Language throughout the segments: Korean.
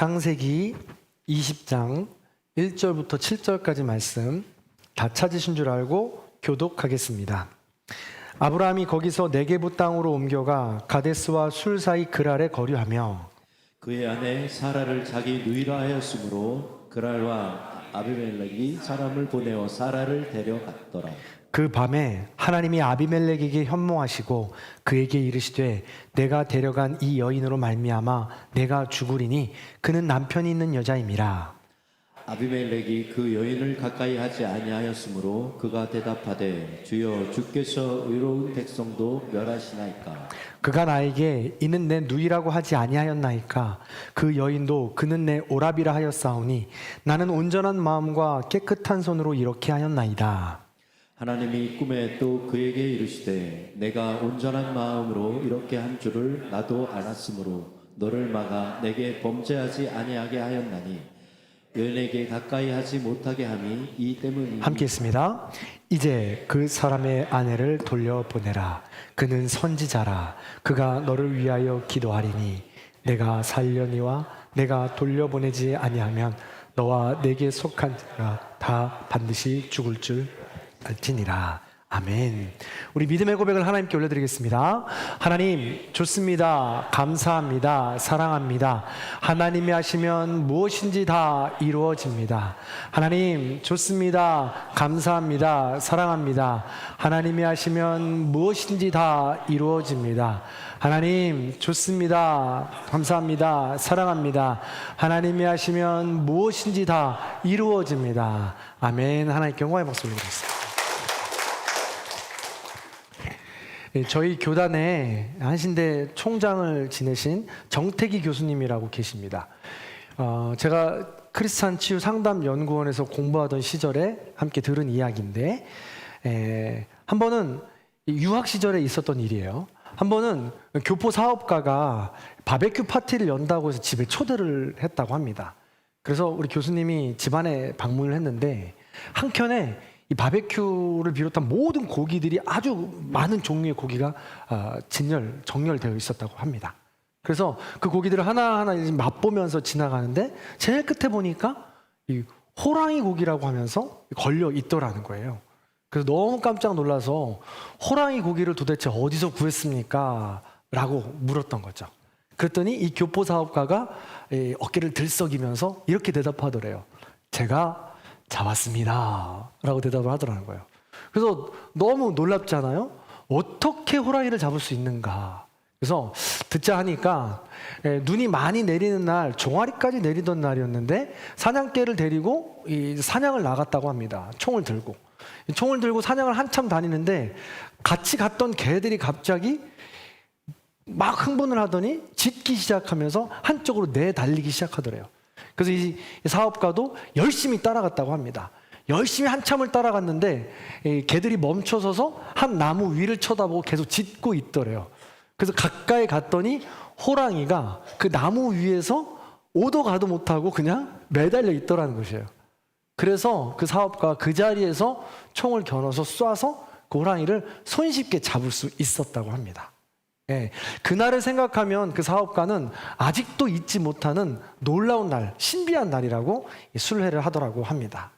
창세기 20장 1절부터 7절까지 말씀 다 찾으신 줄 알고 교독하겠습니다. 아브라함이 거기서 네게부 땅으로 옮겨가 가데스와 술 사이 그랄에 거류하며 그의 아내 사라를 자기 누이라 하였으므로 그랄과 아비멜렉이 사람을 보내어 사라를 데려갔더라. 그 밤에 하나님이 아비멜렉에게 현몽하시고 그에게 이르시되 내가 데려간 이 여인으로 말미암아 내가 죽으리니 그는 남편이 있는 여자임이라. 아비멜렉이 그 여인을 가까이 하지 아니하였으므로 그가 대답하되 주여 주께서 의로운 백성도 멸하시나이까. 그가 나에게 이는 내 누이라고 하지 아니하였나이까. 그 여인도 그는 내 오라비라 하였사오니 나는 온전한 마음과 깨끗한 손으로 이렇게 하였나이다. 하나님이 꿈에 또 그에게 이르시되 내가 온전한 마음으로 이렇게 한 줄을 나도 알았으므로 너를 막아 내게 범죄하지 아니하게 하였나니 여인에게 가까이 하지 못하게 함이 이 때문이니. 함께 했습니다. 이제 그 사람의 아내를 돌려보내라. 그는 선지자라. 그가 너를 위하여 기도하리니 내가 살려니와 내가 돌려보내지 아니하면 너와 내게 속한 자가 다 반드시 죽을 줄 알지니라. 아멘. 우리 믿음의 고백을 하나님께 올려드리겠습니다. 하나님 좋습니다. 감사합니다. 사랑합니다. 하나님이 하시면 무엇인지 다 이루어집니다. 하나님 좋습니다. 감사합니다. 사랑합니다. 하나님이 하시면 무엇인지 다 이루어집니다. 하나님 좋습니다. 감사합니다. 사랑합니다. 하나님이 하시면 무엇인지 다 이루어집니다. 아멘. 하나님께 영광의 박수를 드리겠습니다. 저희 교단에 한신대 총장을 지내신 정태기 교수님이라고 계십니다. 제가 크리스찬 치유 상담 연구원에서 공부하던 시절에 함께 들은 이야기인데, 한 번은 유학 시절에 있었던 일이에요. 한 번은 교포 사업가가 바베큐 파티를 연다고 해서 집에 초대를 했다고 합니다. 그래서 우리 교수님이 집안에 방문을 했는데 한켠에 이 바베큐를 비롯한 모든 고기들이 아주 많은 종류의 고기가 정렬되어 있었다고 합니다. 그래서 그 고기들을 하나하나 맛보면서 지나가는데 제일 끝에 보니까 이 호랑이 고기라고 하면서 걸려 있더라는 거예요. 그래서 너무 깜짝 놀라서 호랑이 고기를 도대체 어디서 구했습니까? 라고 물었던 거죠. 그랬더니 이 교포 사업가가 어깨를 들썩이면서 이렇게 대답하더래요. 제가 잡았습니다 라고 대답을 하더라는 거예요. 그래서 너무 놀랍잖아요. 어떻게 호랑이를 잡을 수 있는가. 그래서 듣자 하니까 눈이 많이 내리는 날, 종아리까지 내리던 날이었는데 사냥개를 데리고 사냥을 나갔다고 합니다. 총을 들고 사냥을 한참 다니는데 같이 갔던 개들이 갑자기 막 흥분을 하더니 짖기 시작하면서 한쪽으로 내달리기 시작하더래요. 그래서 이 사업가도 열심히 따라갔다고 합니다. 열심히 한참을 따라갔는데 개들이 멈춰서서 한 나무 위를 쳐다보고 계속 짖고 있더래요. 그래서 가까이 갔더니 호랑이가 그 나무 위에서 오도 가도 못하고 그냥 매달려 있더라는 것이에요. 그래서 그 사업가가 그 자리에서 총을 겨눠서 쏴서 그 호랑이를 손쉽게 잡을 수 있었다고 합니다. 그날을 생각하면 그 사업가는 아직도 잊지 못하는 놀라운 날, 신비한 날이라고 술회를 하더라고 합니다.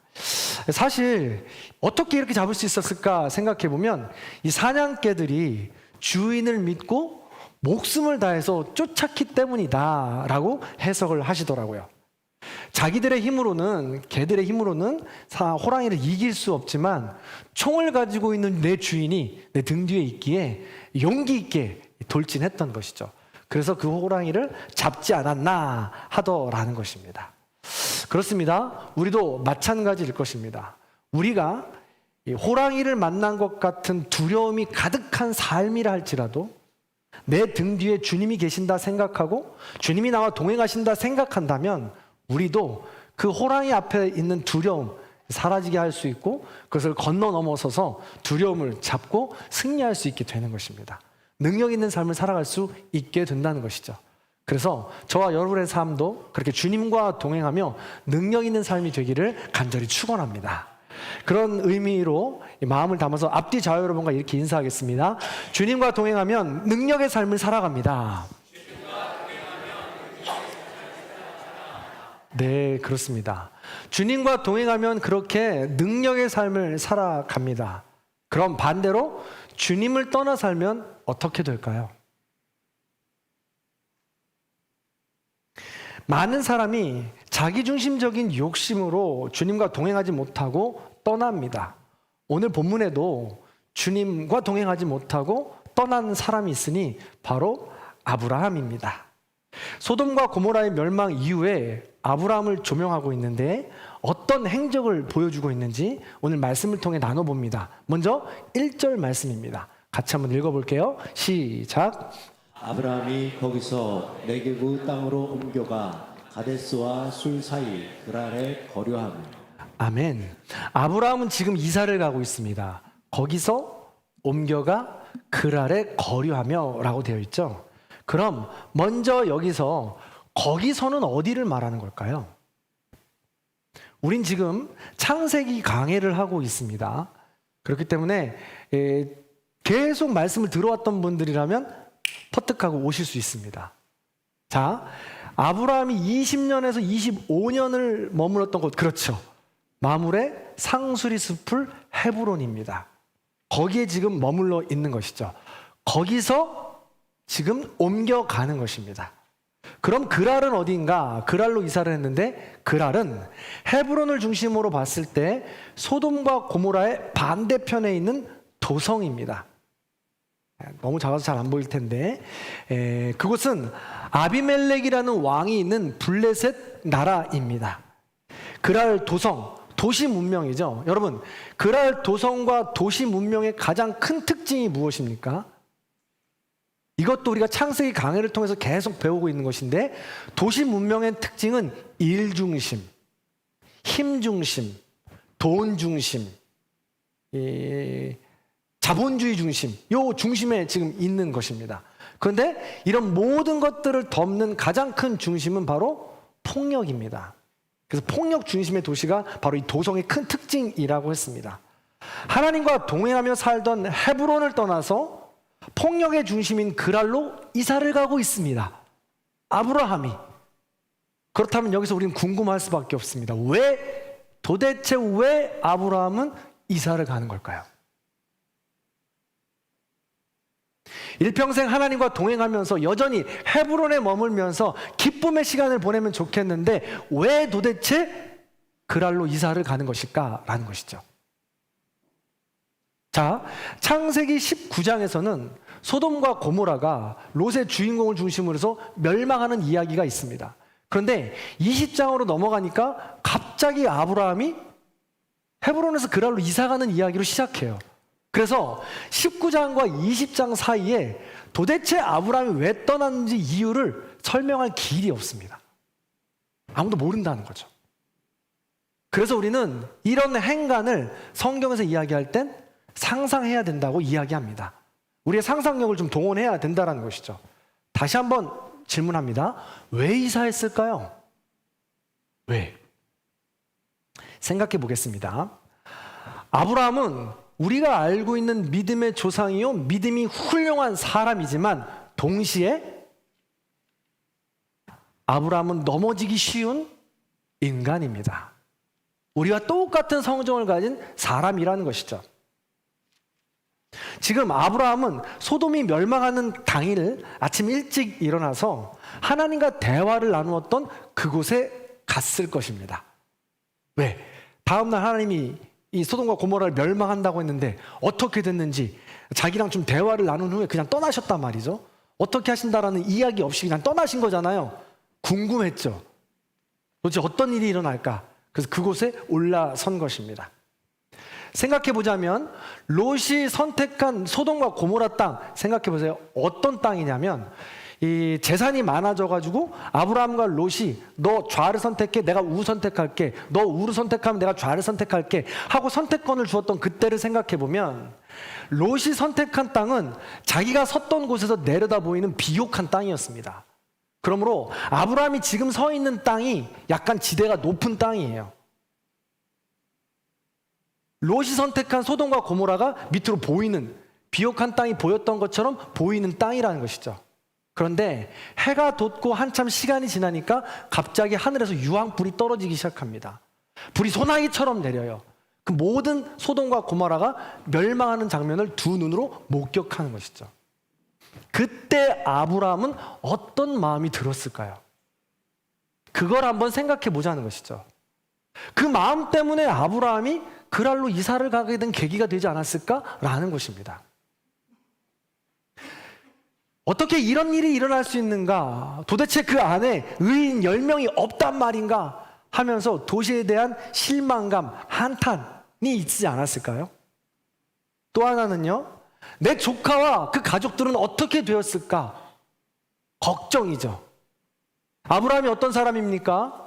사실 어떻게 이렇게 잡을 수 있었을까 생각해 보면 이 사냥개들이 주인을 믿고 목숨을 다해서 쫓았기 때문이다 라고 해석을 하시더라고요. 자기들의 힘으로는, 개들의 힘으로는 호랑이를 이길 수 없지만 총을 가지고 있는 내 주인이 내 등 뒤에 있기에 용기 있게 돌진했던 것이죠. 그래서 그 호랑이를 잡지 않았나 하더라는 것입니다. 그렇습니다. 우리도 마찬가지일 것입니다. 우리가 호랑이를 만난 것 같은 두려움이 가득한 삶이라 할지라도 내 등 뒤에 주님이 계신다 생각하고 주님이 나와 동행하신다 생각한다면 우리도 그 호랑이 앞에 있는 두려움 사라지게 할 수 있고 그것을 건너 넘어서서 두려움을 잡고 승리할 수 있게 되는 것입니다. 능력 있는 삶을 살아갈 수 있게 된다는 것이죠. 그래서 저와 여러분의 삶도 그렇게 주님과 동행하며 능력 있는 삶이 되기를 간절히 축원합니다. 그런 의미로 마음을 담아서 앞뒤 좌우 여러분과 이렇게 인사하겠습니다. 주님과 동행하면 능력의 삶을 살아갑니다. 네, 그렇습니다. 주님과 동행하면 그렇게 능력의 삶을 살아갑니다. 그럼 반대로 주님을 떠나 살면 어떻게 될까요? 많은 사람이 자기중심적인 욕심으로 주님과 동행하지 못하고 떠납니다. 오늘 본문에도 주님과 동행하지 못하고 떠난 사람이 있으니 바로 아브라함입니다. 소돔과 고모라의 멸망 이후에 아브라함을 조명하고 있는데 어떤 행적을 보여주고 있는지 오늘 말씀을 통해 나눠봅니다. 먼저 1절 말씀입니다. 같이 한번 읽어볼게요. 시작. 아브라함이 거기서 네게부 땅으로 옮겨가 가데스와 술 사이 그랄에 거류하며. 아멘. 아브라함은 지금 이사를 가고 있습니다. 거기서 옮겨가 그랄에 거류하며 라고 되어 있죠. 그럼 먼저 여기서 거기서는 어디를 말하는 걸까요? 우린 지금 창세기 강해를 하고 있습니다. 그렇기 때문에 계속 말씀을 들어왔던 분들이라면 퍼뜩하고 오실 수 있습니다. 자, 아브라함이 20년에서 25년을 머물렀던 곳, 그렇죠. 마물의 상수리 숲을 헤브론입니다. 거기에 지금 머물러 있는 것이죠. 거기서 지금 옮겨가는 것입니다. 그럼 그랄은 어디인가? 그랄로 이사를 했는데 그랄은 헤브론을 중심으로 봤을 때 소돔과 고모라의 반대편에 있는 도성입니다. 너무 작아서 잘 안 보일 텐데 그곳은 아비멜렉이라는 왕이 있는 블레셋 나라입니다. 그랄 도성, 도시 문명이죠. 여러분, 그랄 도성과 도시 문명의 가장 큰 특징이 무엇입니까? 이것도 우리가 창세기 강해를 통해서 계속 배우고 있는 것인데 도시 문명의 특징은 일 중심, 힘 중심, 돈 중심, 자본주의 중심, 요 중심에 지금 있는 것입니다. 그런데 이런 모든 것들을 덮는 가장 큰 중심은 바로 폭력입니다. 그래서 폭력 중심의 도시가 바로 이 도성의 큰 특징이라고 했습니다. 하나님과 동행하며 살던 헤브론을 떠나서 폭력의 중심인 그랄로 이사를 가고 있습니다. 아브라함이. 그렇다면 여기서 우리는 궁금할 수밖에 없습니다. 도대체 왜 아브라함은 이사를 가는 걸까요? 일평생 하나님과 동행하면서 여전히 헤브론에 머물면서 기쁨의 시간을 보내면 좋겠는데 왜 도대체 그랄로 이사를 가는 것일까라는 것이죠. 자, 창세기 19장에서는 소돔과 고모라가 롯의 주인공을 중심으로 해서 멸망하는 이야기가 있습니다. 그런데 20장으로 넘어가니까 갑자기 아브라함이 헤브론에서 그랄로 이사가는 이야기로 시작해요. 그래서 19장과 20장 사이에 도대체 아브라함이 왜 떠났는지 이유를 설명할 길이 없습니다. 아무도 모른다는 거죠. 그래서 우리는 이런 행간을 성경에서 이야기할 땐 상상해야 된다고 이야기합니다. 우리의 상상력을 좀 동원해야 된다는 것이죠. 다시 한번 질문합니다. 왜 이사했을까요? 왜? 생각해 보겠습니다. 아브라함은 우리가 알고 있는 믿음의 조상이요, 믿음이 훌륭한 사람이지만 동시에 아브라함은 넘어지기 쉬운 인간입니다. 우리와 똑같은 성정을 가진 사람이라는 것이죠. 지금 아브라함은 소돔이 멸망하는 당일 아침 일찍 일어나서 하나님과 대화를 나누었던 그곳에 갔을 것입니다. 왜? 다음날 하나님이 이 소돔과 고모라를 멸망한다고 했는데 어떻게 됐는지 자기랑 좀 대화를 나눈 후에 그냥 떠나셨단 말이죠. 어떻게 하신다라는 이야기 없이 그냥 떠나신 거잖아요. 궁금했죠. 도대체 어떤 일이 일어날까? 그래서 그곳에 올라선 것입니다. 생각해보자면 롯이 선택한 소돔과 고모라 땅 생각해보세요. 어떤 땅이냐면 이 재산이 많아져가지고 아브라함과 롯이 너 좌를 선택해, 내가 우 선택할게, 너 우를 선택하면 내가 좌를 선택할게 하고 선택권을 주었던 그때를 생각해보면 롯이 선택한 땅은 자기가 섰던 곳에서 내려다 보이는 비옥한 땅이었습니다. 그러므로 아브라함이 지금 서 있는 땅이 약간 지대가 높은 땅이에요. 롯이 선택한 소돔과 고모라가 밑으로 보이는 비옥한 땅이 보였던 것처럼 보이는 땅이라는 것이죠. 그런데 해가 돋고 한참 시간이 지나니까 갑자기 하늘에서 유황불이 떨어지기 시작합니다. 불이 소나기처럼 내려요. 그 모든 소돔과 고모라가 멸망하는 장면을 두 눈으로 목격하는 것이죠. 그때 아브라함은 어떤 마음이 들었을까요? 그걸 한번 생각해 보자는 것이죠. 그 마음 때문에 아브라함이 그랄로 이사를 가게 된 계기가 되지 않았을까라는 것입니다. 어떻게 이런 일이 일어날 수 있는가? 도대체 그 안에 의인 10명이 없단 말인가? 하면서 도시에 대한 실망감, 한탄이 있지 않았을까요? 또 하나는요, 내 조카와 그 가족들은 어떻게 되었을까? 걱정이죠. 아브라함이 어떤 사람입니까?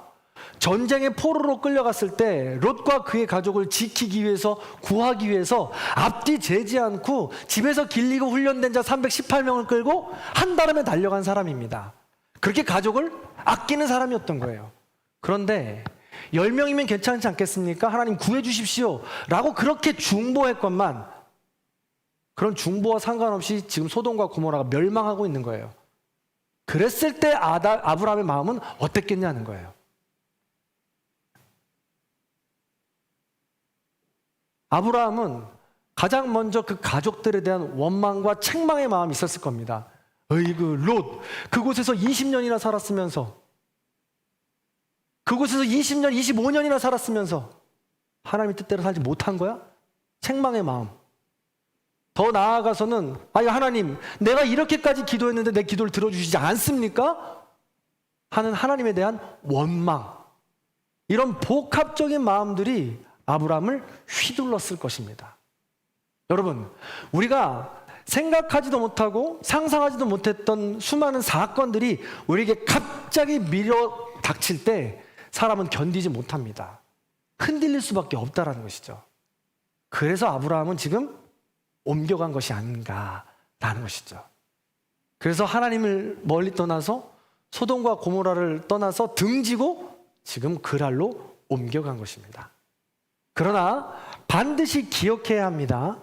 전쟁의 포로로 끌려갔을 때 롯과 그의 가족을 지키기 위해서, 구하기 위해서 앞뒤 재지 않고 집에서 길리고 훈련된 자 318명을 끌고 한달음에 달려간 사람입니다. 그렇게 가족을 아끼는 사람이었던 거예요. 그런데 10명이면 괜찮지 않겠습니까? 하나님 구해 주십시오 라고 그렇게 중보했건만 그런 중보와 상관없이 지금 소돔과 고모라가 멸망하고 있는 거예요. 그랬을 때 아브라함의 마음은 어땠겠냐는 거예요. 아브라함은 가장 먼저 그 가족들에 대한 원망과 책망의 마음이 있었을 겁니다. 어이구 롯, 그곳에서 20년이나 살았으면서, 그곳에서 20년, 25년이나 살았으면서 하나님의 뜻대로 살지 못한 거야? 책망의 마음. 더 나아가서는 아니 하나님, 내가 이렇게까지 기도했는데 내 기도를 들어주시지 않습니까? 하는 하나님에 대한 원망. 이런 복합적인 마음들이 아브라함을 휘둘렀을 것입니다. 여러분, 우리가 생각하지도 못하고 상상하지도 못했던 수많은 사건들이 우리에게 갑자기 밀어 닥칠 때 사람은 견디지 못합니다. 흔들릴 수밖에 없다라는 것이죠. 그래서 아브라함은 지금 옮겨간 것이 아닌가라는 것이죠. 그래서 하나님을 멀리 떠나서 소돔과 고모라를 떠나서 등지고 지금 그랄로 옮겨간 것입니다. 그러나 반드시 기억해야 합니다.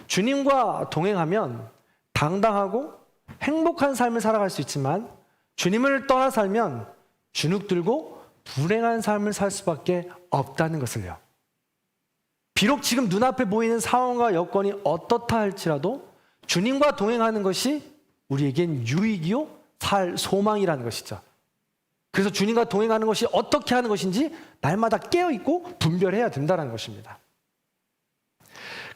주님과 동행하면 당당하고 행복한 삶을 살아갈 수 있지만 주님을 떠나 살면 주눅들고 불행한 삶을 살 수밖에 없다는 것을요. 비록 지금 눈앞에 보이는 상황과 여건이 어떻다 할지라도 주님과 동행하는 것이 우리에겐 유익이요 살 소망이라는 것이죠. 그래서 주님과 동행하는 것이 어떻게 하는 것인지 날마다 깨어있고 분별해야 된다는 것입니다.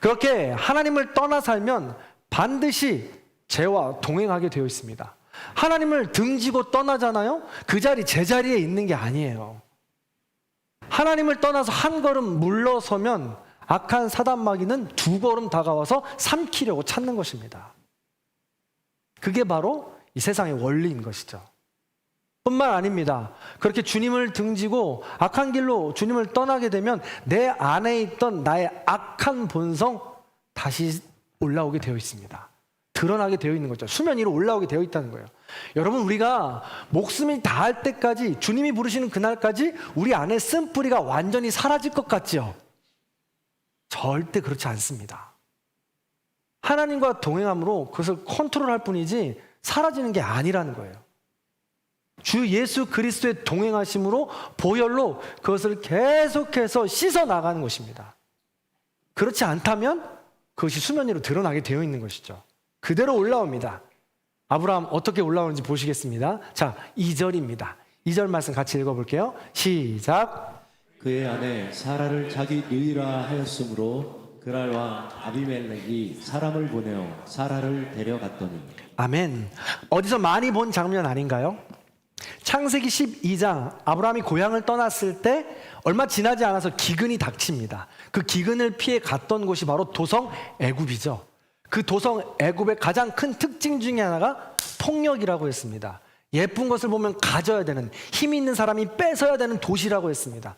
그렇게 하나님을 떠나 살면 반드시 죄와 동행하게 되어 있습니다. 하나님을 등지고 떠나잖아요. 그 자리 제자리에 있는 게 아니에요. 하나님을 떠나서 한 걸음 물러서면 악한 사단마귀는 두 걸음 다가와서 삼키려고 찾는 것입니다. 그게 바로 이 세상의 원리인 것이죠. 뿐만 아닙니다. 그렇게 주님을 등지고 악한 길로 주님을 떠나게 되면 내 안에 있던 나의 악한 본성 다시 올라오게 되어 있습니다. 드러나게 되어 있는 거죠. 수면 위로 올라오게 되어 있다는 거예요. 여러분, 우리가 목숨이 다할 때까지, 주님이 부르시는 그날까지 우리 안에 쓴뿌리가 완전히 사라질 것 같지요? 절대 그렇지 않습니다. 하나님과 동행함으로 그것을 컨트롤할 뿐이지 사라지는 게 아니라는 거예요. 주 예수 그리스도의 동행하심으로 보혈로 그것을 계속해서 씻어 나가는 것입니다. 그렇지 않다면 그것이 수면 위로 드러나게 되어 있는 것이죠. 그대로 올라옵니다. 아브라함 어떻게 올라오는지 보시겠습니다. 자, 2절입니다. 2절 말씀 같이 읽어볼게요. 시작. 그의 아내 사라를 자기 누이라 하였으므로 그랄 왕 아비멜렉이 사람을 보내어 사라를 데려갔더니. 아멘. 어디서 많이 본 장면 아닌가요? 창세기 12장, 아브라함이 고향을 떠났을 때 얼마 지나지 않아서 기근이 닥칩니다. 그 기근을 피해 갔던 곳이 바로 도성 애굽이죠. 그 도성 애굽의 가장 큰 특징 중에 하나가 폭력이라고 했습니다. 예쁜 것을 보면 가져야 되는, 힘이 있는 사람이 뺏어야 되는 도시라고 했습니다.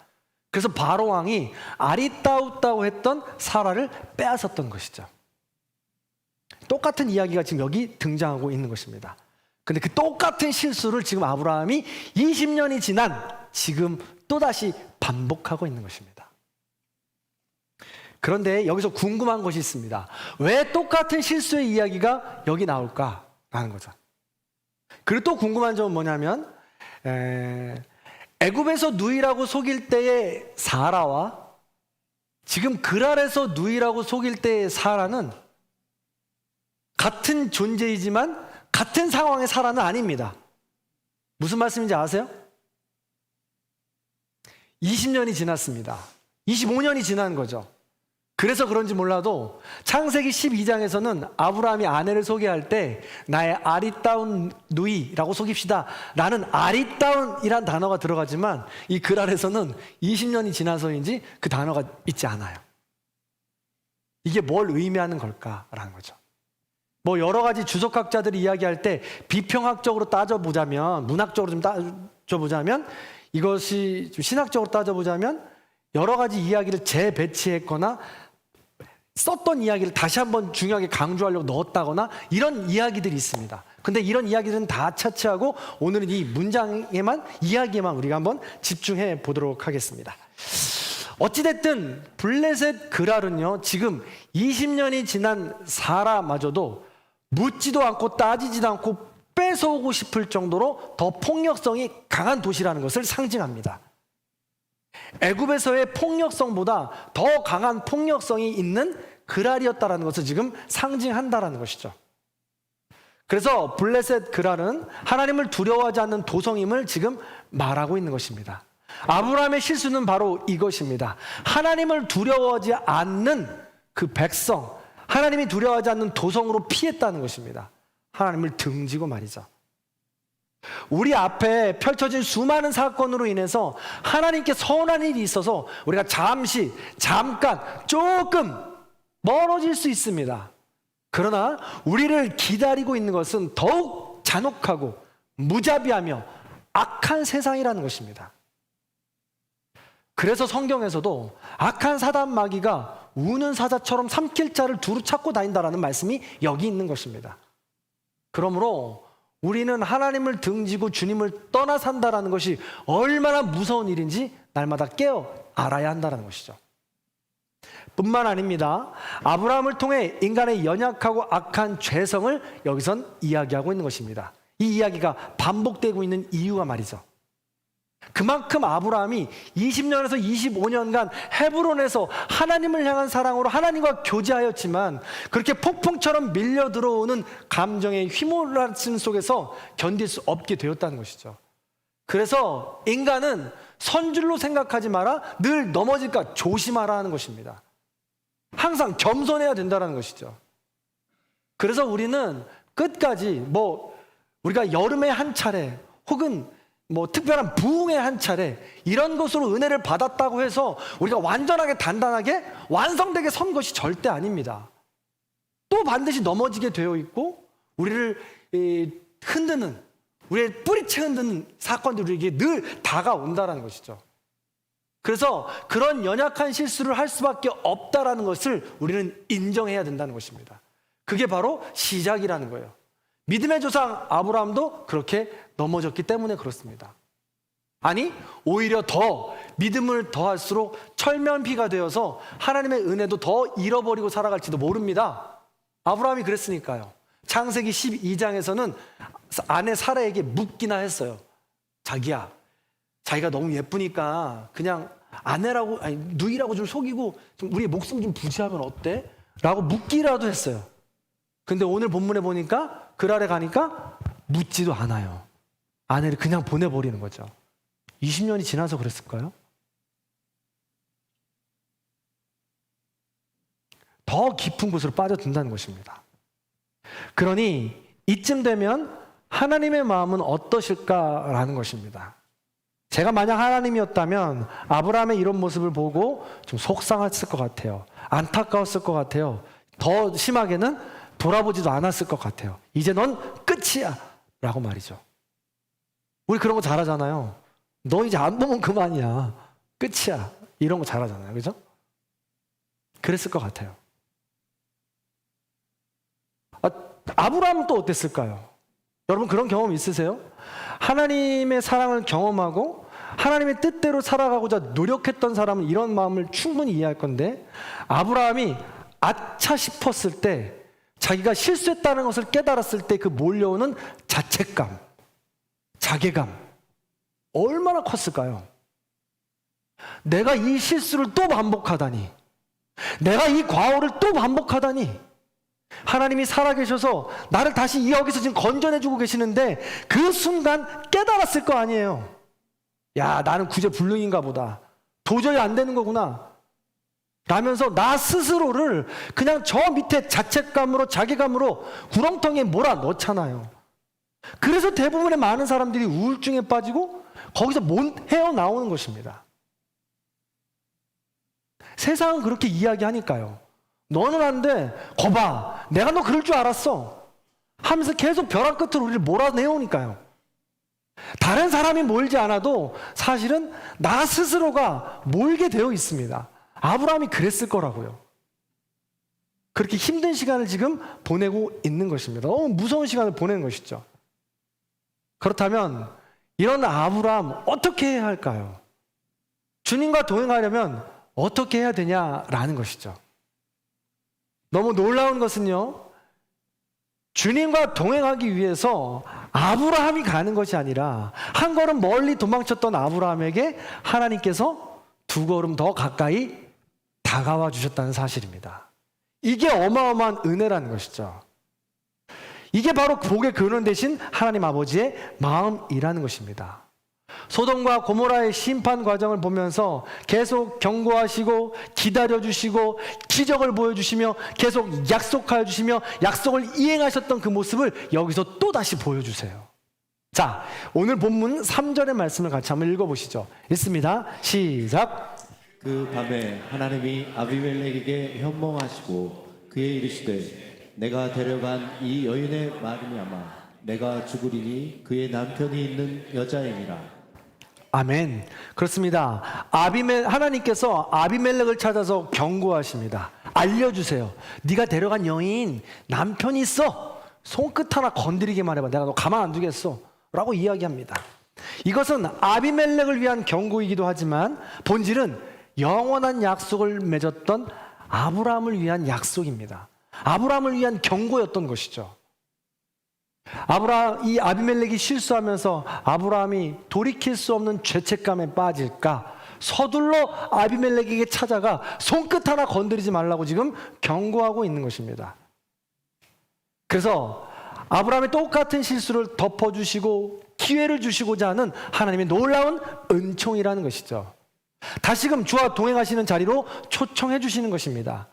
그래서 바로 왕이 아리따우따우 했던 사라를 빼앗았던 것이죠. 똑같은 이야기가 지금 여기 등장하고 있는 것입니다. 근데 그 똑같은 실수를 지금 아브라함이 20년이 지난 지금 또다시 반복하고 있는 것입니다. 그런데 여기서 궁금한 것이 있습니다. 왜 똑같은 실수의 이야기가 여기 나올까라는 거죠. 그리고 또 궁금한 점은 뭐냐면 애굽에서 누이라고 속일 때의 사라와 지금 그랄에서 누이라고 속일 때의 사라는 같은 존재이지만 같은 상황의 사라는 아닙니다. 무슨 말씀인지 아세요? 20년이 지났습니다. 25년이 지난 거죠. 그래서 그런지 몰라도 창세기 12장에서는 아브라함이 아내를 소개할 때 나의 아리따운 누이라고 속입시다 라는 아리따운이란 단어가 들어가지만 이 그랄에서는 20년이 지나서인지 그 단어가 있지 않아요. 이게 뭘 의미하는 걸까라는 거죠. 뭐 여러 가지 주석학자들이 이야기할 때 비평학적으로 따져보자면, 문학적으로 좀 따져보자면, 이것이 좀 신학적으로 따져보자면 여러 가지 이야기를 재배치했거나 썼던 이야기를 다시 한번 중요하게 강조하려고 넣었다거나 이런 이야기들이 있습니다. 근데 이런 이야기들은 다 차치하고 오늘은 이 문장에만, 이야기에만 우리가 한번 집중해 보도록 하겠습니다. 어찌됐든 블레셋 그랄은요, 지금 20년이 지난 사라마저도 묻지도 않고 따지지도 않고 뺏어오고 싶을 정도로 더 폭력성이 강한 도시라는 것을 상징합니다. 애굽에서의 폭력성보다 더 강한 폭력성이 있는 그랄이었다라는 것을 지금 상징한다라는 것이죠. 그래서 블레셋 그랄은 하나님을 두려워하지 않는 도성임을 지금 말하고 있는 것입니다. 아브라함의 실수는 바로 이것입니다. 하나님을 두려워하지 않는 그 백성, 하나님이 두려워하지 않는 도성으로 피했다는 것입니다. 하나님을 등지고 말이죠. 우리 앞에 펼쳐진 수많은 사건으로 인해서 하나님께 서운한 일이 있어서 우리가 잠깐, 조금 멀어질 수 있습니다. 그러나 우리를 기다리고 있는 것은 더욱 잔혹하고 무자비하며 악한 세상이라는 것입니다. 그래서 성경에서도 악한 사단 마귀가 우는 사자처럼 삼킬 자를 두루 찾고 다닌다라는 말씀이 여기 있는 것입니다. 그러므로 우리는 하나님을 등지고 주님을 떠나 산다라는 것이 얼마나 무서운 일인지 날마다 깨어 알아야 한다는 것이죠. 뿐만 아닙니다. 아브라함을 통해 인간의 연약하고 악한 죄성을 여기선 이야기하고 있는 것입니다. 이 이야기가 반복되고 있는 이유가 말이죠. 그만큼 아브라함이 20년에서 25년간 헤브론에서 하나님을 향한 사랑으로 하나님과 교제하였지만 그렇게 폭풍처럼 밀려 들어오는 감정의 휘몰아침 속에서 견딜 수 없게 되었다는 것이죠. 그래서 인간은 선줄로 생각하지 마라, 늘 넘어질까 조심하라 하는 것입니다. 항상 겸손해야 된다는 것이죠. 그래서 우리는 끝까지 우리가 여름에 한 차례 혹은 특별한 부흥의 한 차례 이런 것으로 은혜를 받았다고 해서 우리가 완전하게 단단하게 완성되게 선 것이 절대 아닙니다. 또 반드시 넘어지게 되어 있고 우리를 흔드는, 우리의 뿌리채 흔드는 사건들이 우리에게 늘 다가온다는 것이죠. 그래서 그런 연약한 실수를 할 수밖에 없다라는 것을 우리는 인정해야 된다는 것입니다. 그게 바로 시작이라는 거예요. 믿음의 조상 아브라함도 그렇게 넘어졌기 때문에 그렇습니다. 아니, 오히려 더 믿음을 더할수록 철면피가 되어서 하나님의 은혜도 더 잃어버리고 살아갈지도 모릅니다. 아브라함이 그랬으니까요. 창세기 12장에서는 아내 사라에게 묻기나 했어요. 자기가 너무 예쁘니까 그냥 누이라고 좀 속이고 좀 우리의 목숨 좀 부지하면 어때? 라고 묻기라도 했어요. 근데 오늘 본문에 보니까 그랄에 가니까 묻지도 않아요. 아내를 그냥 보내버리는 거죠. 20년이 지나서 그랬을까요? 더 깊은 곳으로 빠져든다는 것입니다. 그러니 이쯤 되면 하나님의 마음은 어떠실까라는 것입니다. 제가 만약 하나님이었다면 아브라함의 이런 모습을 보고 좀 속상했을 것 같아요. 안타까웠을 것 같아요. 더 심하게는 돌아보지도 않았을 것 같아요. 이제 넌 끝이야 라고 말이죠. 우리 그런 거 잘하잖아요. 너 이제 안 보면 그만이야. 끝이야. 이런 거 잘하잖아요. 그죠? 그랬을 것 같아요. 아브라함은 또 어땠을까요? 여러분 그런 경험 있으세요? 하나님의 사랑을 경험하고 하나님의 뜻대로 살아가고자 노력했던 사람은 이런 마음을 충분히 이해할 건데 아브라함이 아차 싶었을 때 자기가 실수했다는 것을 깨달았을 때 그 몰려오는 자책감, 자괴감 얼마나 컸을까요? 내가 이 실수를 또 반복하다니, 내가 이 과오를 또 반복하다니, 하나님이 살아계셔서 나를 다시 여기서 지금 건져내주고 계시는데 그 순간 깨달았을 거 아니에요. 야, 나는 구제불능인가 보다. 도저히 안 되는 거구나. 라면서 나 스스로를 그냥 저 밑에 자책감으로 자괴감으로 구렁텅이에 몰아넣잖아요. 그래서 대부분의 많은 사람들이 우울증에 빠지고 거기서 못 헤어나오는 것입니다. 세상은 그렇게 이야기하니까요. 너는 안 돼. 거봐. 내가 너 그럴 줄 알았어. 하면서 계속 벼랑 끝으로 우리를 몰아내오니까요. 다른 사람이 몰지 않아도 사실은 나 스스로가 몰게 되어 있습니다. 아브라함이 그랬을 거라고요. 그렇게 힘든 시간을 지금 보내고 있는 것입니다. 너무 무서운 시간을 보내는 것이죠. 그렇다면 이런 아브라함 어떻게 해야 할까요? 주님과 동행하려면 어떻게 해야 되냐라는 것이죠. 너무 놀라운 것은요, 주님과 동행하기 위해서 아브라함이 가는 것이 아니라 한 걸음 멀리 도망쳤던 아브라함에게 하나님께서 두 걸음 더 가까이 다가와 주셨다는 사실입니다. 이게 어마어마한 은혜라는 것이죠. 이게 바로 복의 근원 되신 하나님 아버지의 마음이라는 것입니다. 소돔과 고모라의 심판 과정을 보면서 계속 경고하시고 기다려주시고 기적을 보여주시며 계속 약속하여 주시며 약속을 이행하셨던 그 모습을 여기서 또다시 보여주세요. 자, 오늘 본문 3절의 말씀을 같이 한번 읽어보시죠. 읽습니다. 시작. 그 밤에 하나님이 아비멜렉에게 현몽하시고 그의 이르시되 내가 데려간 이 여인의 말미암아 내가 죽으리니 그의 남편이 있는 여자이니라. 아멘. 그렇습니다. 하나님께서 아비멜렉을 찾아서 경고하십니다. 알려주세요. 네가 데려간 여인 남편이 있어. 손끝 하나 건드리기만 해봐. 내가 너 가만 안 두겠어. 라고 이야기합니다. 이것은 아비멜렉을 위한 경고이기도 하지만 본질은 영원한 약속을 맺었던 아브라함을 위한 약속입니다. 아브라함을 위한 경고였던 것이죠. 이 아비멜렉이 실수하면서 아브라함이 돌이킬 수 없는 죄책감에 빠질까 서둘러 아비멜렉에게 찾아가 손끝 하나 건드리지 말라고 지금 경고하고 있는 것입니다. 그래서 아브라함의 똑같은 실수를 덮어주시고 기회를 주시고자 하는 하나님의 놀라운 은총이라는 것이죠. 다시금 주와 동행하시는 자리로 초청해 주시는 것입니다.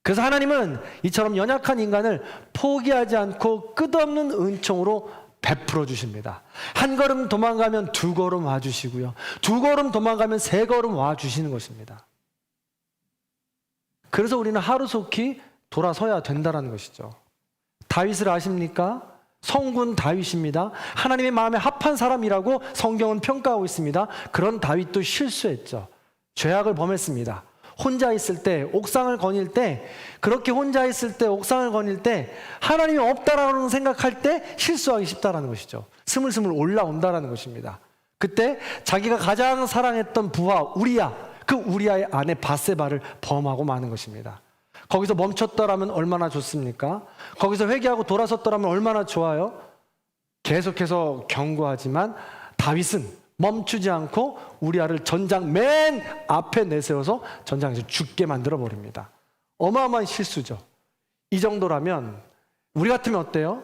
그래서 하나님은 이처럼 연약한 인간을 포기하지 않고 끝없는 은총으로 베풀어 주십니다. 한 걸음 도망가면 두 걸음 와주시고요. 두 걸음 도망가면 세 걸음 와주시는 것입니다. 그래서 우리는 하루속히 돌아서야 된다는 것이죠. 다윗을 아십니까? 성군 다윗입니다. 하나님의 마음에 합한 사람이라고 성경은 평가하고 있습니다. 그런 다윗도 실수했죠. 죄악을 범했습니다. 혼자 있을 때, 옥상을 거닐 때, 그렇게 혼자 있을 때, 옥상을 거닐 때 하나님이 없다라는 생각할 때 실수하기 쉽다라는 것이죠. 스물스물 올라온다라는 것입니다. 그때 자기가 가장 사랑했던 부하 우리야, 그 우리야의 아내 바세바를 범하고 마는 것입니다. 거기서 멈췄더라면 얼마나 좋습니까? 거기서 회개하고 돌아섰더라면 얼마나 좋아요? 계속해서 경고하지만 다윗은 멈추지 않고 우리아를 전장 맨 앞에 내세워서 전장에서 죽게 만들어 버립니다. 어마어마한 실수죠. 이 정도라면 우리 같으면 어때요?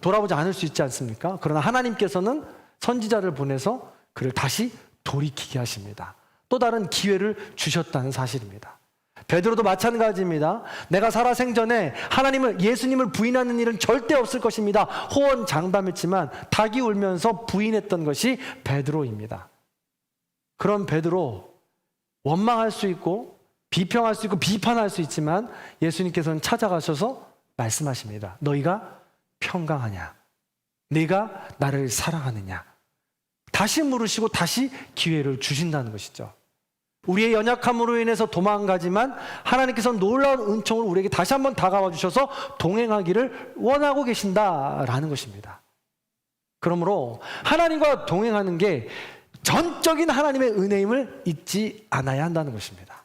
돌아보지 않을 수 있지 않습니까? 그러나 하나님께서는 선지자를 보내서 그를 다시 돌이키게 하십니다. 또 다른 기회를 주셨다는 사실입니다. 베드로도 마찬가지입니다. 내가 살아생전에 예수님을 부인하는 일은 절대 없을 것입니다. 호언장담했지만 닭이 울면서 부인했던 것이 베드로입니다. 그런 베드로 원망할 수 있고 비평할 수 있고 비판할 수 있지만 예수님께서는 찾아가셔서 말씀하십니다. 너희가 평강하냐? 네가 나를 사랑하느냐? 다시 물으시고 다시 기회를 주신다는 것이죠. 우리의 연약함으로 인해서 도망가지만 하나님께서는 놀라운 은총을 우리에게 다시 한번 다가와 주셔서 동행하기를 원하고 계신다라는 것입니다. 그러므로 하나님과 동행하는 게 전적인 하나님의 은혜임을 잊지 않아야 한다는 것입니다.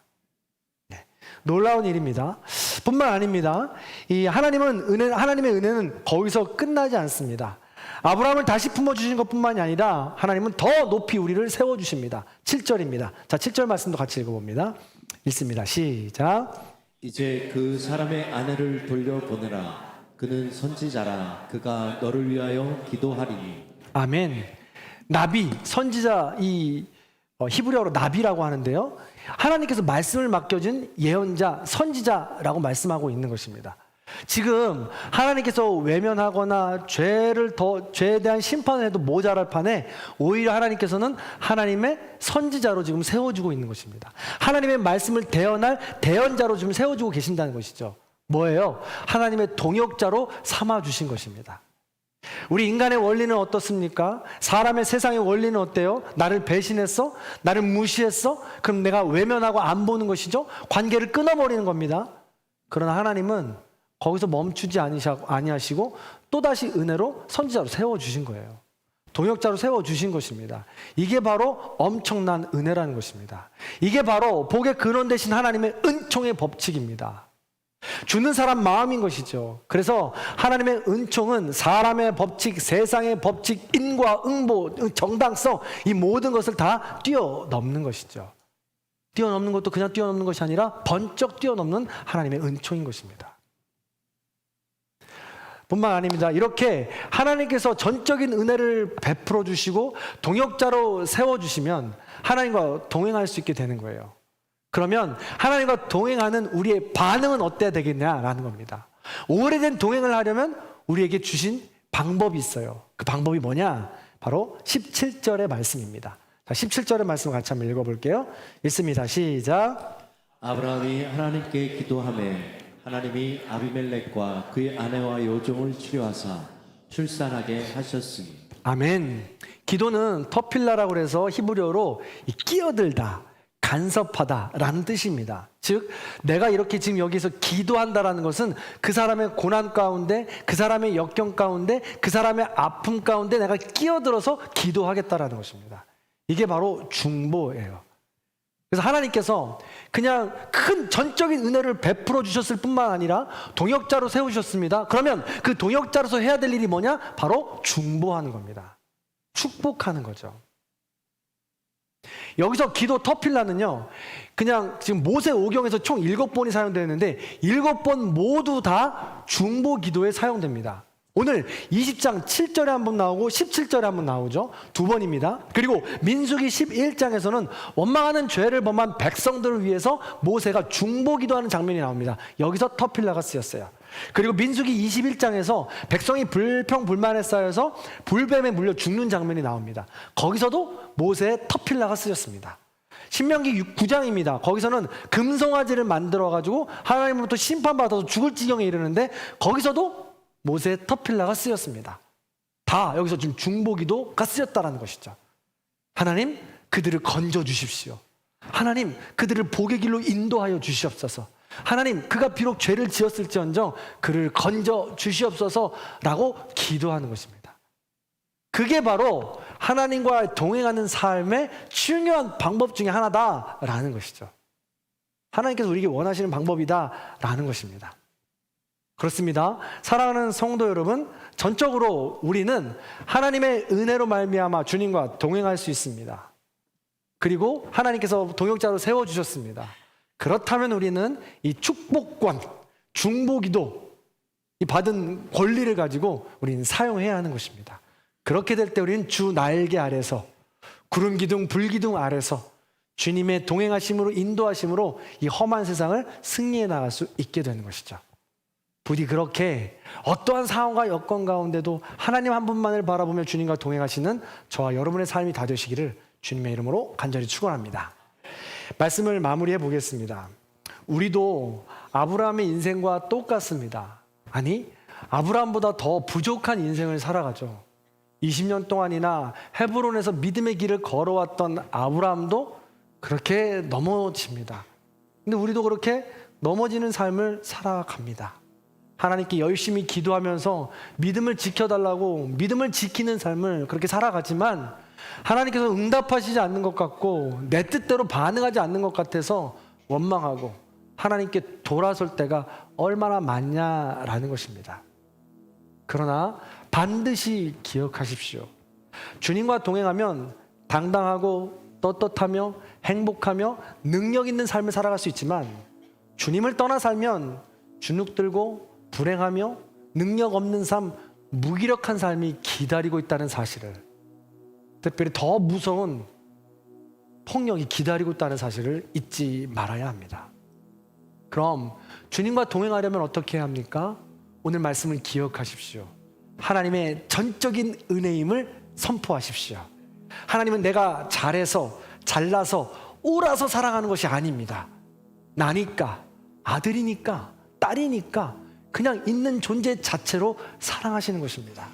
네, 놀라운 일입니다. 뿐만 아닙니다. 하나님의 은혜는 거기서 끝나지 않습니다. 아브라함을 다시 품어주신 것뿐만이 아니라 하나님은 더 높이 우리를 세워주십니다. 7절입니다. 자, 7절 말씀도 같이 읽어봅니다. 읽습니다. 시작. 이제 그 사람의 아내를 돌려보내라. 그는 선지자라. 그가 너를 위하여 기도하리니. 아멘. 나비, 선지자, 히브리어로 나비라고 하는데요. 하나님께서 말씀을 맡겨준 예언자, 선지자라고 말씀하고 있는 것입니다. 지금 하나님께서 외면하거나 죄에 대한 심판을 해도 모자랄 판에 오히려 하나님께서는 하나님의 선지자로 지금 세워주고 있는 것입니다. 하나님의 말씀을 대언할 대언자로 지금 세워주고 계신다는 것이죠. 뭐예요? 하나님의 동역자로 삼아주신 것입니다. 우리 인간의 원리는 어떻습니까? 사람의 세상의 원리는 어때요? 나를 배신했어? 나를 무시했어? 그럼 내가 외면하고 안 보는 것이죠? 관계를 끊어버리는 겁니다. 그러나 하나님은 거기서 멈추지 아니하시고 또다시 은혜로 선지자로 세워주신 거예요. 동역자로 세워주신 것입니다. 이게 바로 엄청난 은혜라는 것입니다. 이게 바로 복의 근원 되신 하나님의 은총의 법칙입니다. 주는 사람 마음인 것이죠. 그래서 하나님의 은총은 사람의 법칙, 세상의 법칙, 인과 응보, 정당성 이 모든 것을 다 뛰어넘는 것이죠. 뛰어넘는 것도 그냥 뛰어넘는 것이 아니라 번쩍 뛰어넘는 하나님의 은총인 것입니다. 뿐만 아닙니다. 이렇게 하나님께서 전적인 은혜를 베풀어 주시고 동역자로 세워주시면 하나님과 동행할 수 있게 되는 거예요. 그러면 하나님과 동행하는 우리의 반응은 어때야 되겠냐라는 겁니다. 오래된 동행을 하려면 우리에게 주신 방법이 있어요. 그 방법이 뭐냐? 바로 17절의 말씀입니다. 자, 17절의 말씀 같이 한번 읽어볼게요. 읽습니다. 시작. 아브라함이 하나님께 기도하매 하나님이 아비멜렉과 그의 아내와 요종을 치료하사 출산하게 하셨으니. 아멘. 기도는 터필라라고 해서 히브리어로 끼어들다, 간섭하다라는 뜻입니다. 즉 내가 이렇게 지금 여기서 기도한다라는 것은 그 사람의 고난 가운데, 그 사람의 역경 가운데, 그 사람의 아픔 가운데 내가 끼어들어서 기도하겠다라는 것입니다. 이게 바로 중보예요. 그래서 하나님께서 그냥 큰 전적인 은혜를 베풀어 주셨을 뿐만 아니라 동역자로 세우셨습니다. 그러면 그 동역자로서 해야 될 일이 뭐냐? 바로 중보하는 겁니다. 축복하는 거죠. 여기서 기도 터필라는요, 그냥 지금 모세 오경에서 총 7번이 사용되는데 7번 모두 다 중보 기도에 사용됩니다. 오늘 20장 7절에 한번 나오고 17절에 한번 나오죠. 2번입니다. 그리고 민수기 11장에서는 원망하는 죄를 범한 백성들을 위해서 모세가 중보 기도하는 장면이 나옵니다. 여기서 터필라가 쓰였어요. 그리고 민수기 21장에서 백성이 불평불만에 쌓여서 불뱀에 물려 죽는 장면이 나옵니다. 거기서도 모세의 터필라가 쓰였습니다. 신명기 9장입니다. 거기서는 금송아지를 만들어가지고 하나님으로부터 심판받아서 죽을 지경에 이르는데 거기서도 모세의 터필라가 쓰였습니다. 다 여기서 지금 중보기도가 쓰였다라는 것이죠. 하나님 그들을 건져 주십시오. 하나님 그들을 복의 길로 인도하여 주시옵소서. 하나님 그가 비록 죄를 지었을지언정 그를 건져 주시옵소서라고 기도하는 것입니다. 그게 바로 하나님과 동행하는 삶의 중요한 방법 중에 하나다라는 것이죠. 하나님께서 우리에게 원하시는 방법이다라는 것입니다. 그렇습니다. 사랑하는 성도 여러분, 전적으로 우리는 하나님의 은혜로 말미암아 주님과 동행할 수 있습니다. 그리고 하나님께서 동역자로 세워주셨습니다. 그렇다면 우리는 이 축복권, 중보기도, 이 받은 권리를 가지고 우리는 사용해야 하는 것입니다. 그렇게 될 때 우리는 주 날개 아래서, 구름 기둥, 불 기둥 아래서 주님의 동행하심으로, 인도하심으로 이 험한 세상을 승리해 나갈 수 있게 되는 것이죠. 부디 그렇게 어떠한 상황과 여건 가운데도 하나님 한 분만을 바라보며 주님과 동행하시는 저와 여러분의 삶이 다 되시기를 주님의 이름으로 간절히 축원합니다. 말씀을 마무리해 보겠습니다. 우리도 아브라함의 인생과 똑같습니다. 아니, 아브라함보다 더 부족한 인생을 살아가죠. 20년 동안이나 헤브론에서 믿음의 길을 걸어왔던 아브라함도 그렇게 넘어집니다. 근데 우리도 그렇게 넘어지는 삶을 살아갑니다. 하나님께 열심히 기도하면서 믿음을 지켜달라고 믿음을 지키는 삶을 그렇게 살아가지만 하나님께서 응답하시지 않는 것 같고 내 뜻대로 반응하지 않는 것 같아서 원망하고 하나님께 돌아설 때가 얼마나 많냐라는 것입니다. 그러나 반드시 기억하십시오. 주님과 동행하면 당당하고 떳떳하며 행복하며 능력 있는 삶을 살아갈 수 있지만 주님을 떠나 살면 주눅들고 불행하며 능력 없는 삶, 무기력한 삶이 기다리고 있다는 사실을, 특별히 더 무서운 폭력이 기다리고 있다는 사실을 잊지 말아야 합니다. 그럼 주님과 동행하려면 어떻게 해야 합니까? 오늘 말씀을 기억하십시오. 하나님의 전적인 은혜임을 선포하십시오. 하나님은 내가 잘해서 잘나서 옳아서 사랑하는 것이 아닙니다. 나니까, 아들이니까, 딸이니까 그냥 있는 존재 자체로 사랑하시는 것입니다.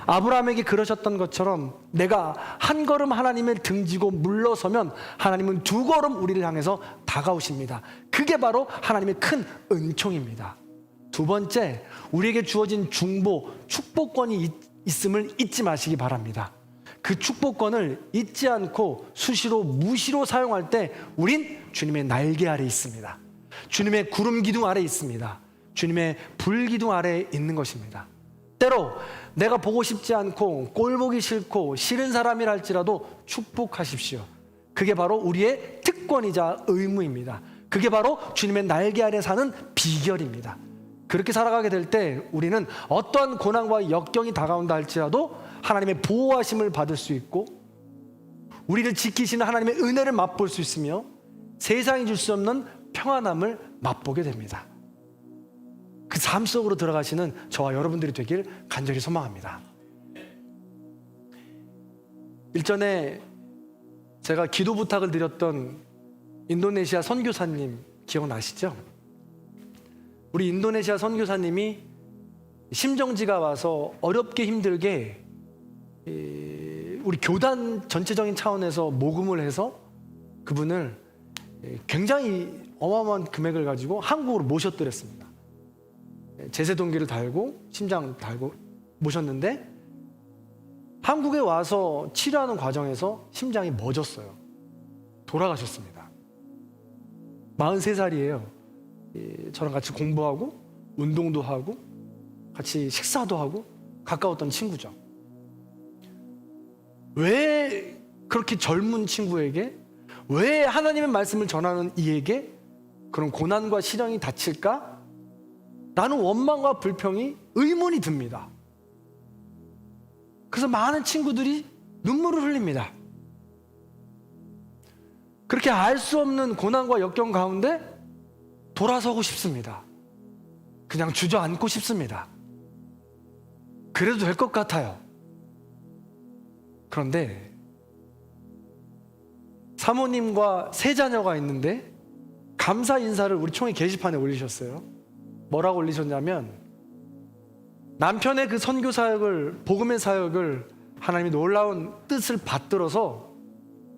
아브라함에게 그러셨던 것처럼 내가 한 걸음 하나님을 등지고 물러서면 하나님은 두 걸음 우리를 향해서 다가오십니다. 그게 바로 하나님의 큰 은총입니다. 두 번째, 우리에게 주어진 중보, 축복권이 있음을 잊지 마시기 바랍니다. 그 축복권을 잊지 않고 수시로 무시로 사용할 때 우린 주님의 날개 아래 있습니다. 주님의 구름 기둥 아래 있습니다. 주님의 불 기둥 아래에 있는 것입니다. 때로 내가 보고 싶지 않고 꼴보기 싫고 싫은 사람이라 할지라도 축복하십시오. 그게 바로 우리의 특권이자 의무입니다. 그게 바로 주님의 날개 아래 사는 비결입니다. 그렇게 살아가게 될 때 우리는 어떠한 고난과 역경이 다가온다 할지라도 하나님의 보호하심을 받을 수 있고 우리를 지키시는 하나님의 은혜를 맛볼 수 있으며 세상이 줄 수 없는 평안함을 맛보게 됩니다. 그 삶 속으로 들어가시는 저와 여러분들이 되길 간절히 소망합니다. 일전에 제가 기도 부탁을 드렸던 인도네시아 선교사님 기억나시죠? 우리 인도네시아 선교사님이 심정지가 와서 어렵게 힘들게 우리 교단 전체적인 차원에서 모금을 해서 그분을 굉장히 어마어마한 금액을 가지고 한국으로 모셨더랬습니다. 제세동기를 달고 심장 달고 모셨는데 한국에 와서 치료하는 과정에서 심장이 멎었어요. 돌아가셨습니다. 43살이에요. 저랑 같이 공부하고 운동도 하고 같이 식사도 하고 가까웠던 친구죠. 왜 그렇게 젊은 친구에게, 왜 하나님의 말씀을 전하는 이에게 그런 고난과 시련이 닥칠까? 라는 원망과 불평이 의문이 듭니다. 그래서 많은 친구들이 눈물을 흘립니다. 그렇게 알 수 없는 고난과 역경 가운데 돌아서고 싶습니다. 그냥 주저앉고 싶습니다. 그래도 될 것 같아요. 그런데 사모님과 세 자녀가 있는데 감사 인사를 우리 총회 게시판에 올리셨어요. 뭐라고 올리셨냐면 남편의 그 선교 사역을, 복음의 사역을 하나님이 놀라운 뜻을 받들어서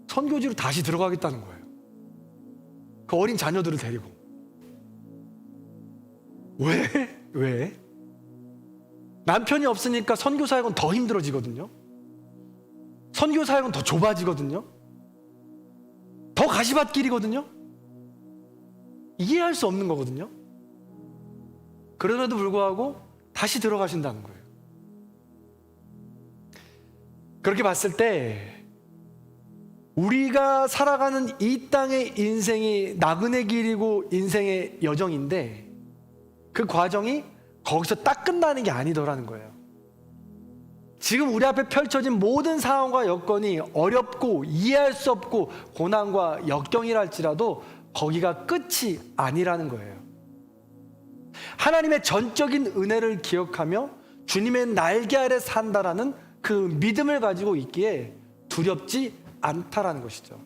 선교지로 다시 들어가겠다는 거예요. 그 어린 자녀들을 데리고. 왜? 남편이 없으니까 선교 사역은 더 힘들어지거든요. 선교 사역은 더 좁아지거든요. 더 가시밭길이거든요. 이해할 수 없는 거거든요. 그럼에도 불구하고 다시 들어가신다는 거예요. 그렇게 봤을 때 우리가 살아가는 이 땅의 인생이 나그네 길이고 인생의 여정인데 그 과정이 거기서 딱 끝나는 게 아니더라는 거예요. 지금 우리 앞에 펼쳐진 모든 상황과 여건이 어렵고 이해할 수 없고 고난과 역경이라 할지라도 거기가 끝이 아니라는 거예요. 하나님의 전적인 은혜를 기억하며 주님의 날개 아래 산다라는 그 믿음을 가지고 있기에 두렵지 않다라는 것이죠.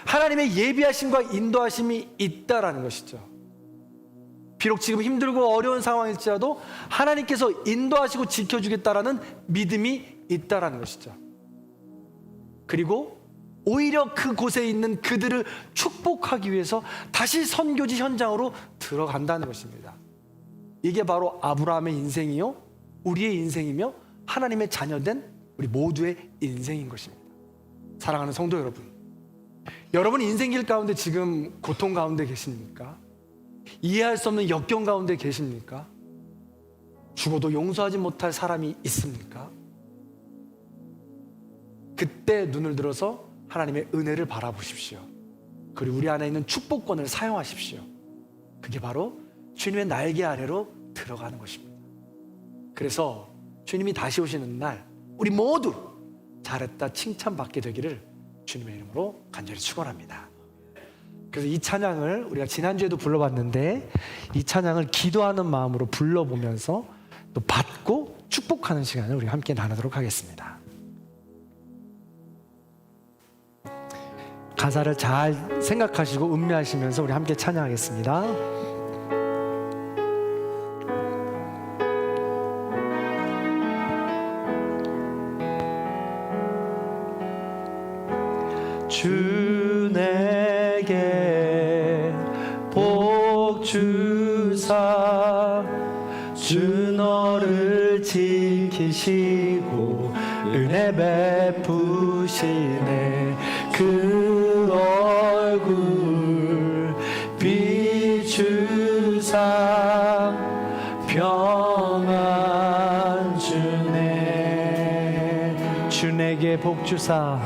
하나님의 예비하심과 인도하심이 있다라는 것이죠. 비록 지금 힘들고 어려운 상황일지라도 하나님께서 인도하시고 지켜주겠다라는 믿음이 있다라는 것이죠. 그리고 오히려 그곳에 있는 그들을 축복하기 위해서 다시 선교지 현장으로 들어간다는 것입니다. 이게 바로 아브라함의 인생이요, 우리의 인생이며 하나님의 자녀된 우리 모두의 인생인 것입니다. 사랑하는 성도 여러분, 여러분 인생길 가운데 지금 고통 가운데 계십니까? 이해할 수 없는 역경 가운데 계십니까? 죽어도 용서하지 못할 사람이 있습니까? 그때 눈을 들어서 하나님의 은혜를 바라보십시오. 그리고 우리 안에 있는 축복권을 사용하십시오. 그게 바로 주님의 날개 아래로 들어가는 것입니다. 그래서 주님이 다시 오시는 날 우리 모두 잘했다 칭찬받게 되기를 주님의 이름으로 간절히 축원합니다. 그래서 이 찬양을 우리가 지난주에도 불러봤는데 이 찬양을 기도하는 마음으로 불러보면서 또 받고 축복하는 시간을 우리가 함께 나누도록 하겠습니다. 가사를 잘 생각하시고 음미하시면서 우리 함께 찬양하겠습니다. 주 내게 복 주사 주 너를 지키시고 은혜 베푸시네 그 얼굴 비추사 평안 주네 주 내게 복 주사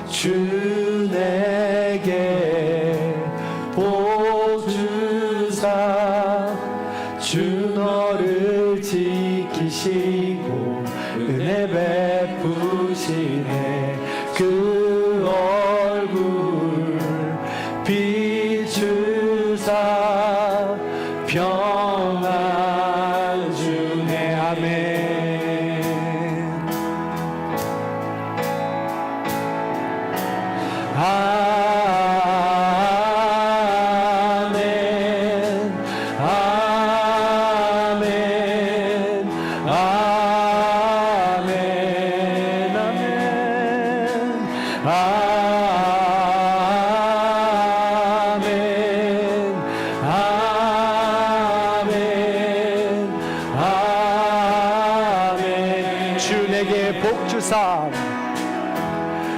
주 내게 복 주사 주 너를 지키시고 은혜 베푸시네 그 얼굴 비추사 평안 주네 아멘.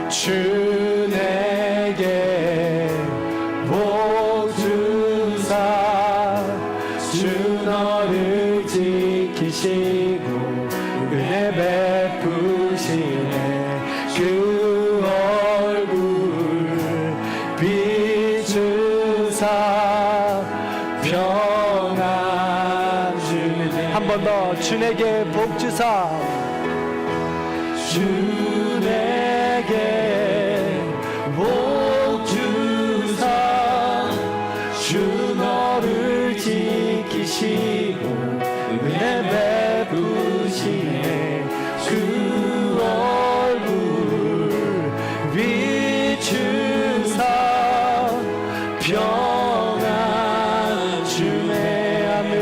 주 내게 복 주사 주 너를 지키시고 은혜 베푸시네 그 얼굴 비추사 평안 주네 한 번 더 주 내게 복 주사 주 내게 복 주사 주 너를 지키시고 은혜 베푸시네 그 얼굴 비추사 평안 주네 아멘.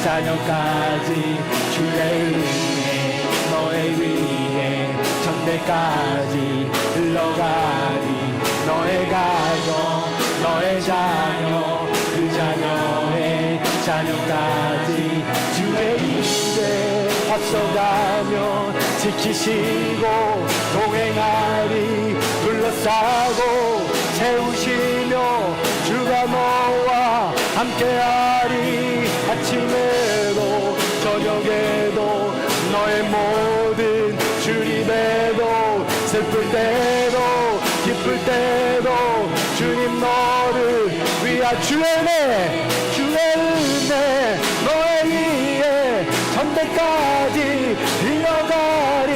자녀까지 주의 은혜 너의 위에 천대까지 흘러가리 너의 가정 너의 자녀 그 자녀의 자녀까지 주의 인대 앞서가며 지키시고 동행하리 둘러싸고 세우시며 주가 너와 함께하리 아침에도 저녁에도 너의 모든 주님에도 슬플 때도 기쁠 때도 주님 너를 위하 주의 은혜 너의 위에 전대까지 이어가리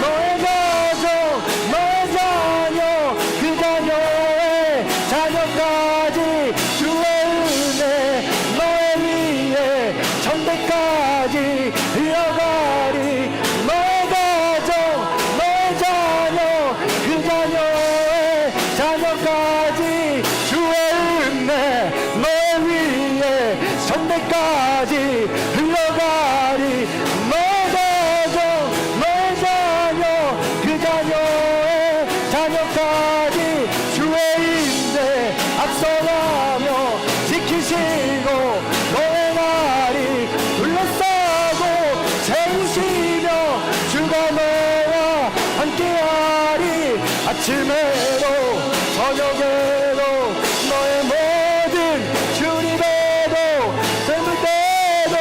너의 가정 너의 자녀 그 자녀의 자녀까지 주의 은혜 너의 위에 전대까지 이어가리 너의 가정 너의 자녀 그 자녀의 자녀까지 주의 은혜 너의 위에 전대까지 흘러가리 너의 가정 너의 자녀 그 자녀의 자녀까지 주의 인대 앞서가며 지키시고 너의 날이 둘러싸고 세우시며 주가 너와 함께하리 아침에도 저녁에도 너의 모든 주님에도 슬플 때도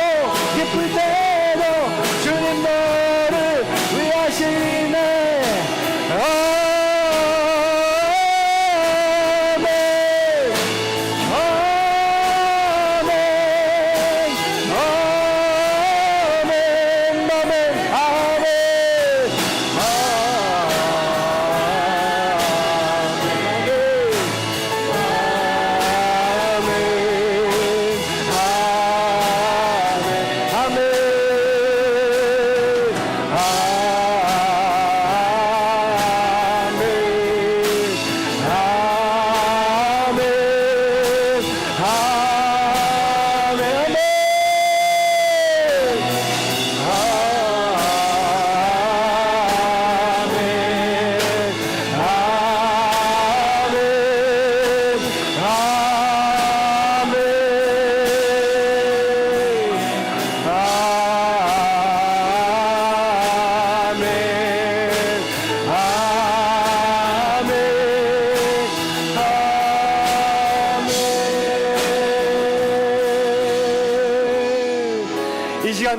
기쁠 때도 주님 너를 위하시네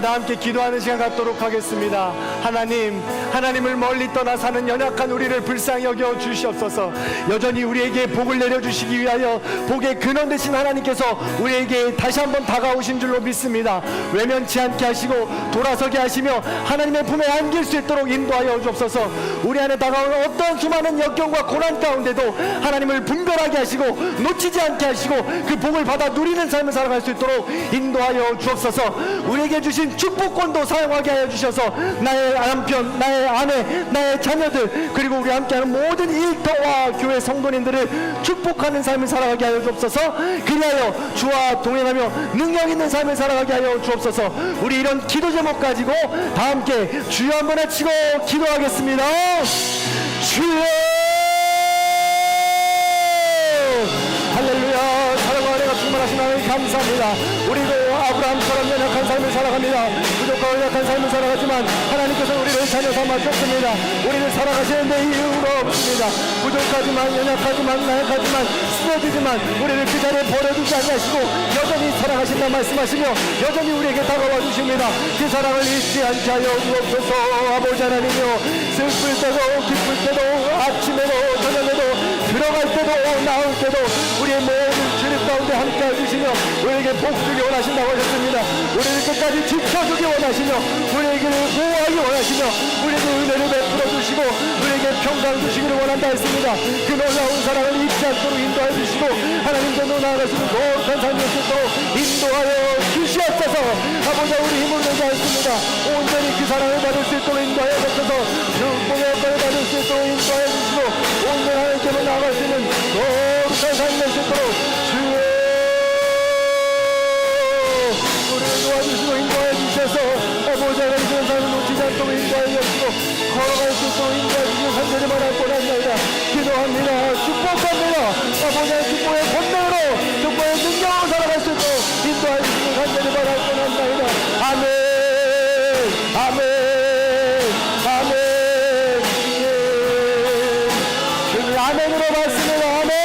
다 함께 기도하는 시간 갖도록 하겠습니다. 하나님을 멀리 떠나 사는 연약한 우리를 불쌍히 여겨 주시옵소서. 여전히 우리에게 복을 내려주시기 위하여 복의 근원 되신 하나님께서 우리에게 다시 한번 다가오신 줄로 믿습니다. 외면치 않게 하시고 돌아서게 하시며 하나님의 품에 안길 수 있도록 인도하여 주옵소서. 우리 안에 다가오는 어떤 수많은 역경과 고난 가운데도 하나님을 분별하게 하시고 놓치지 않게 하시고 그 복을 받아 누리는 삶을 살아갈 수 있도록 인도하여 주옵소서. 우리에게 주신 축복권도 사용하게 하여 주셔서 나의 남편, 나의 아내, 나의 자녀들 그리고 우리 함께하는 모든 일터와 교회 성도님들을 축복하는 삶을 살아가게 하여 주옵소서. 그리하여 주와 동행하며 능력 있는 삶을 살아가게 하여 주옵소서. 우리 이런 기도 제목 가지고 다 함께 주여 한번 외치고 기도하겠습니다. 주여 할렐루야. 사랑과 은혜가 충만하신 하나님 감사합니다. 우리도 아브라함처럼 연약한 삶을 살아갑니다. 부족하고 연약한 삶을 살아가지만 하나님께서 우리를 자녀 삼아 줬습니다. 우리를 살아가시는데 이유가 없습니다. 부족하지만 연약하지만 나약하지만 쓰러지지만 우리를 그 자리에 버려두지 아니하시고 여전히 사랑하신다 말씀하시며 여전히 우리에게 다가와 주십니다. 그 사랑을 잊지 않게 하여 주옵소서. 아버지 하나님이여 슬플 때도 기쁠 때도 아침에도 저녁에도 들어갈 때도 나올 때도 우리의 모든 주님 가운데 함께 해주시며 우리에게 복 주기 원하신다고 하셨습니다. 우리를 끝까지 지켜주기 원하시며 우리에게 보호하기 원하시며 우리에게 은혜를 베풀어 주시고 우리에게 평강 주시기를 원한다 했습니다. 그 놀라운 사랑을 잊지 않도록 인도해 주시고 하나님께로 나아가시는 거룩한 삶을 수 있도록 인도하여 주시옵소서. 아버지 우리 힘을 내지 않습니다. 온전히 그 사랑을 받을 수 있도록 인도하여 주셔서 축복의 역할을 받을 수 있도록 인도하여 주시고 온전히 하나님께로 나아갈 수 있는 거룩한 삶을 수 있도록 주의 우리를 도와주시고 인도하여 주셔서 아버지 하나님의 삶을 놓치지 않도록 인도하여 주시고 걸어갈 수 있도록 인도하여 주시고 간절히 말할 뻔합니다. 기도합니다. 축복합니다. 아버지 하나님 축복의 권능으로 축복의 능력으로 살아갈 수 있도록 인도하여 주시고 아멘으로 받습니다. 아멘.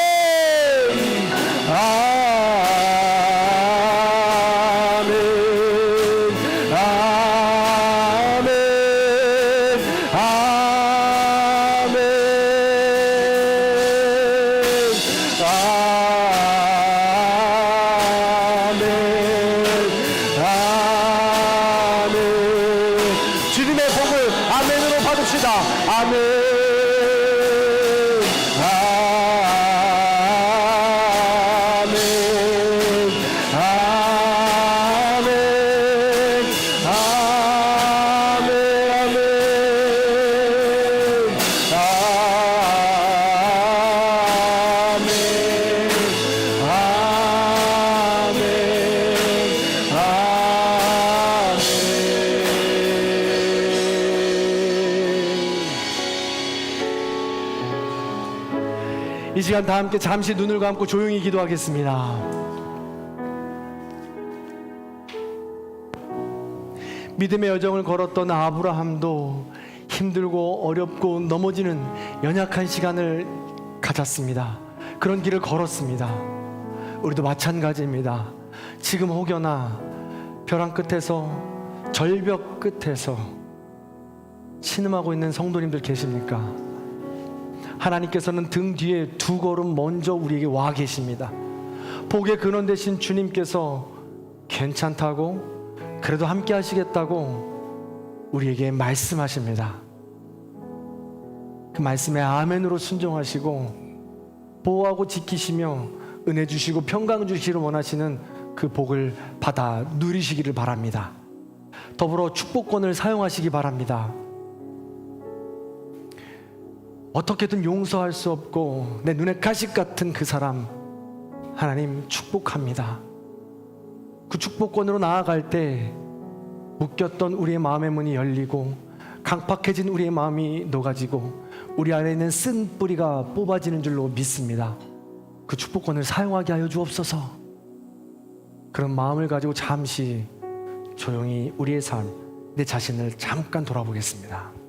주님의 복을 아멘으로 받읍시다. 아멘. 이 시간 다 함께 잠시 눈을 감고 조용히 기도하겠습니다. 믿음의 여정을 걸었던 아브라함도 힘들고 어렵고 넘어지는 연약한 시간을 가졌습니다. 그런 길을 걸었습니다. 우리도 마찬가지입니다. 지금 혹여나 벼랑 끝에서 절벽 끝에서 신음하고 있는 성도님들 계십니까? 하나님께서는 등 뒤에 두 걸음 먼저 우리에게 와 계십니다. 복의 근원 되신 주님께서 괜찮다고, 그래도 함께 하시겠다고 우리에게 말씀하십니다. 그 말씀에 아멘으로 순종하시고 보호하고 지키시며 은혜 주시고 평강 주시기를 원하시는 그 복을 받아 누리시기를 바랍니다. 더불어 축복권을 사용하시기 바랍니다. 어떻게든 용서할 수 없고 내 눈에 가식 같은 그 사람, 하나님 축복합니다. 그 축복권으로 나아갈 때 묶였던 우리의 마음의 문이 열리고 강팍해진 우리의 마음이 녹아지고 우리 안에 있는 쓴 뿌리가 뽑아지는 줄로 믿습니다. 그 축복권을 사용하게 하여 주옵소서. 그런 마음을 가지고 잠시 조용히 우리의 삶, 내 자신을 잠깐 돌아보겠습니다.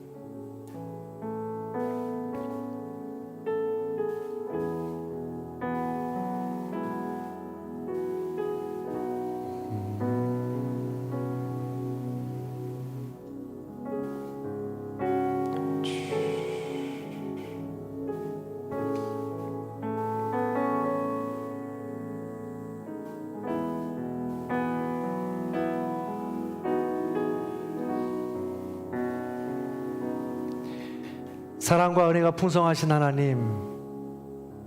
사랑과 은혜가 풍성하신 하나님,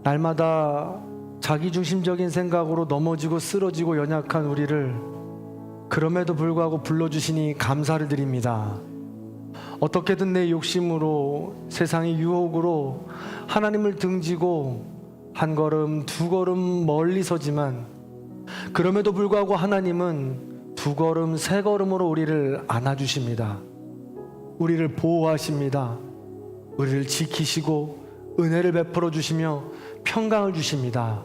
날마다 자기중심적인 생각으로 넘어지고 쓰러지고 연약한 우리를 그럼에도 불구하고 불러주시니 감사를 드립니다. 어떻게든 내 욕심으로, 세상의 유혹으로 하나님을 등지고 한 걸음 두 걸음 멀리 서지만 그럼에도 불구하고 하나님은 두 걸음 세 걸음으로 우리를 안아주십니다. 우리를 보호하십니다. 우리를 지키시고 은혜를 베풀어 주시며 평강을 주십니다.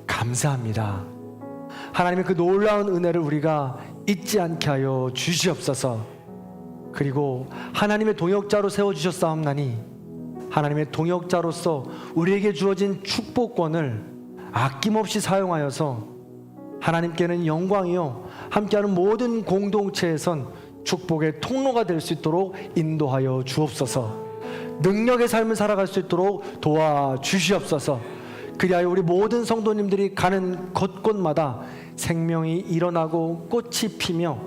감사합니다. 하나님의 그 놀라운 은혜를 우리가 잊지 않게 하여 주시옵소서. 그리고 하나님의 동역자로 세워주셨사옵나니 하나님의 동역자로서 우리에게 주어진 축복권을 아낌없이 사용하여서 하나님께는 영광이요 함께하는 모든 공동체에선 축복의 통로가 될 수 있도록 인도하여 주옵소서. 능력의 삶을 살아갈 수 있도록 도와주시옵소서. 그리하여 우리 모든 성도님들이 가는 곳곳마다 생명이 일어나고 꽃이 피며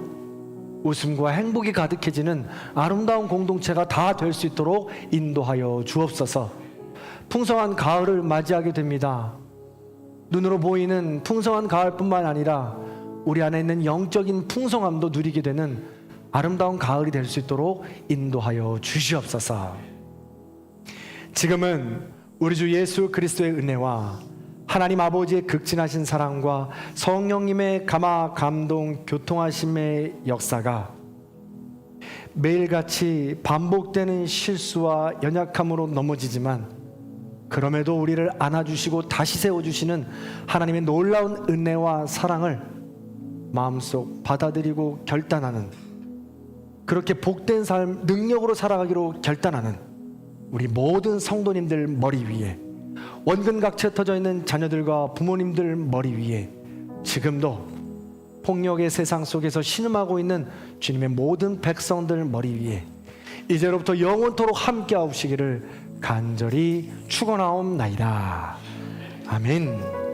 웃음과 행복이 가득해지는 아름다운 공동체가 다 될 수 있도록 인도하여 주옵소서. 풍성한 가을을 맞이하게 됩니다. 눈으로 보이는 풍성한 가을뿐만 아니라 우리 안에 있는 영적인 풍성함도 누리게 되는 아름다운 가을이 될 수 있도록 인도하여 주시옵소서. 지금은 우리 주 예수 그리스도의 은혜와 하나님 아버지의 극진하신 사랑과 성령님의 감화 감동 교통하심의 역사가 매일같이 반복되는 실수와 연약함으로 넘어지지만 그럼에도 우리를 안아주시고 다시 세워주시는 하나님의 놀라운 은혜와 사랑을 마음속 받아들이고 결단하는, 그렇게 복된 삶 능력으로 살아가기로 결단하는 우리 모든 성도님들 머리 위에 원근각체 터져 있는 자녀들과 부모님들 머리 위에 지금도 폭력의 세상 속에서 신음하고 있는 주님의 모든 백성들 머리 위에 이제로부터 영원토록 함께 하시기를 간절히 축원하옵나이다. 아멘.